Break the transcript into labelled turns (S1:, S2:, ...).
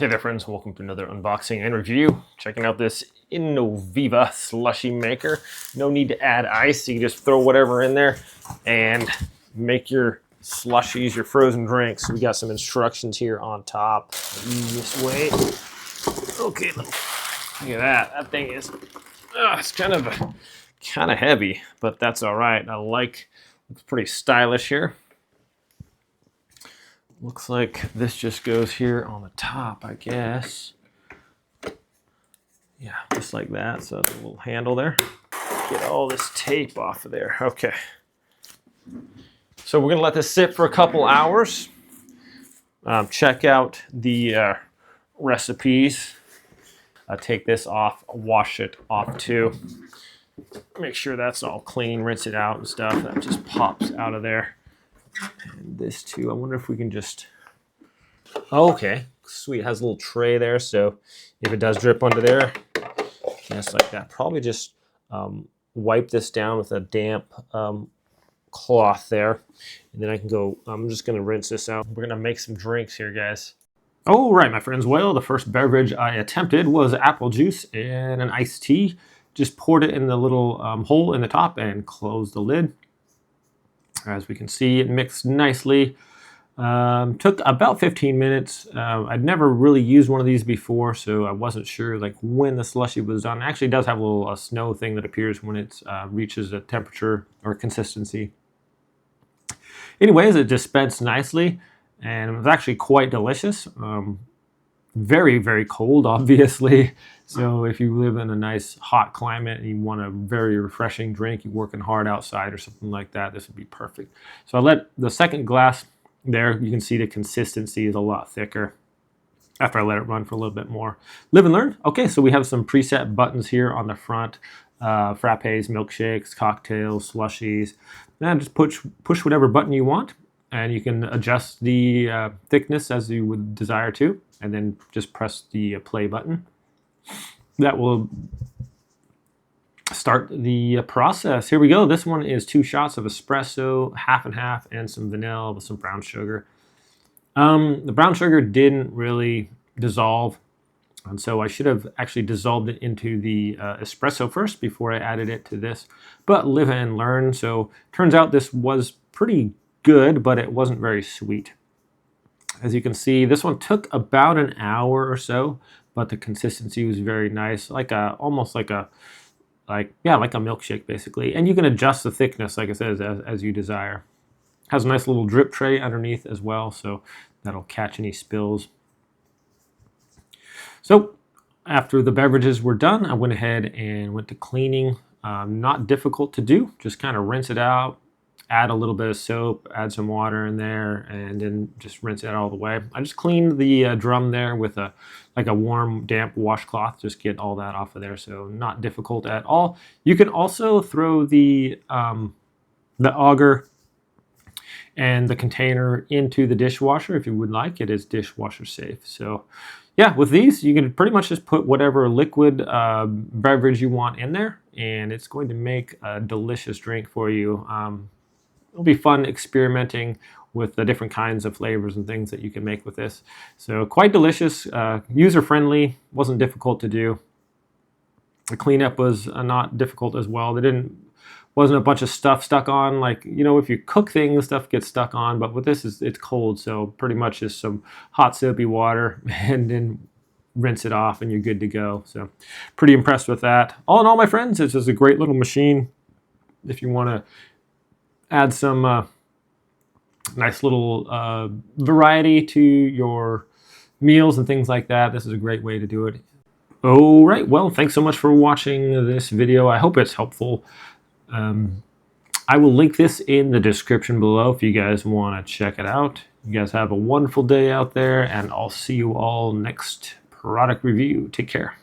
S1: Hey there friends, welcome to another unboxing and review. Checking out this INOVIVA slushy maker. No need to add ice, you can just throw whatever in there and make your slushies, your frozen drinks. We got some instructions here on top. The easiest way. Okay, look at that. That thing is, it's kind of heavy, but that's all right. It's pretty stylish here. Looks like this just goes here on the top, I guess. Yeah, just like that. So the little handle there. Get all this tape off of there. Okay. So we're gonna let this sit for a couple hours. Check out the recipes. Take this off, wash it off too. Make sure that's all clean, rinse it out and stuff. That just pops out of there. And this too, I wonder if we can just, oh, okay, sweet, it has a little tray there, so if it does drip under there, just like that, probably just wipe this down with a damp cloth there, and then I can go, I'm just gonna rinse this out. We're gonna make some drinks here, guys. All right, my friends, well, the first beverage I attempted was apple juice and an iced tea. Just poured it in the little hole in the top and closed the lid. As we can see, it mixed nicely. Took about 15 minutes. I'd never really used one of these before, so I wasn't sure like when the slushy was done. It actually does have a little snow thing that appears when it reaches a temperature or consistency. Anyways, it dispensed nicely, and it was actually quite delicious. Very, very cold, obviously. So if you live in a nice hot climate and you want a very refreshing drink, you're working hard outside or something like that, this would be perfect. So I let the second glass there, you can see the consistency is a lot thicker after I let it run for a little bit more. Live and learn. Okay, so we have some preset buttons here on the front. Frappés, milkshakes, cocktails, slushies. And just push whatever button you want, and you can adjust the thickness as you would desire to, and then just press the play button. That will start the process. Here we go. This one is 2 shots of espresso, half and half, and some vanilla with some brown sugar. The brown sugar didn't really dissolve, and so I should have actually dissolved it into the espresso first before I added it to this. But live and learn. So turns out this was pretty good, but it wasn't very sweet. As you can see, this one took about an hour or so, but the consistency was very nice, almost like a milkshake basically. And you can adjust the thickness, like I said, as you desire. Has a nice little drip tray underneath as well, so that'll catch any spills. So after the beverages were done, I went ahead and went to cleaning. Not difficult to do, just kind of rinse it out. Add a little bit of soap, add some water in there, and then just rinse it all the way. I just cleaned the drum there with a warm, damp washcloth, just get all that off of there, so not difficult at all. You can also throw the auger and the container into the dishwasher if you would like. It is dishwasher safe. So yeah, with these, you can pretty much just put whatever liquid beverage you want in there, and it's going to make a delicious drink for you. It'll be fun experimenting with the different kinds of flavors and things that you can make with this. So quite delicious, user-friendly, wasn't difficult to do. The cleanup was not difficult as well. Wasn't a bunch of stuff stuck on, like, you know, if you cook things, stuff gets stuck on, but with this, it's cold, so pretty much just some hot soapy water and then rinse it off and you're good to go. So pretty impressed with that. All in all, my friends, it's just a great little machine. If you want to add some nice little variety to your meals and things like that, this is a great way to do it. All right, well, thanks so much for watching this video. I hope it's helpful. I will link this in the description below if you guys want to check it out. You guys have a wonderful day out there, and I'll see you all next product review. Take care.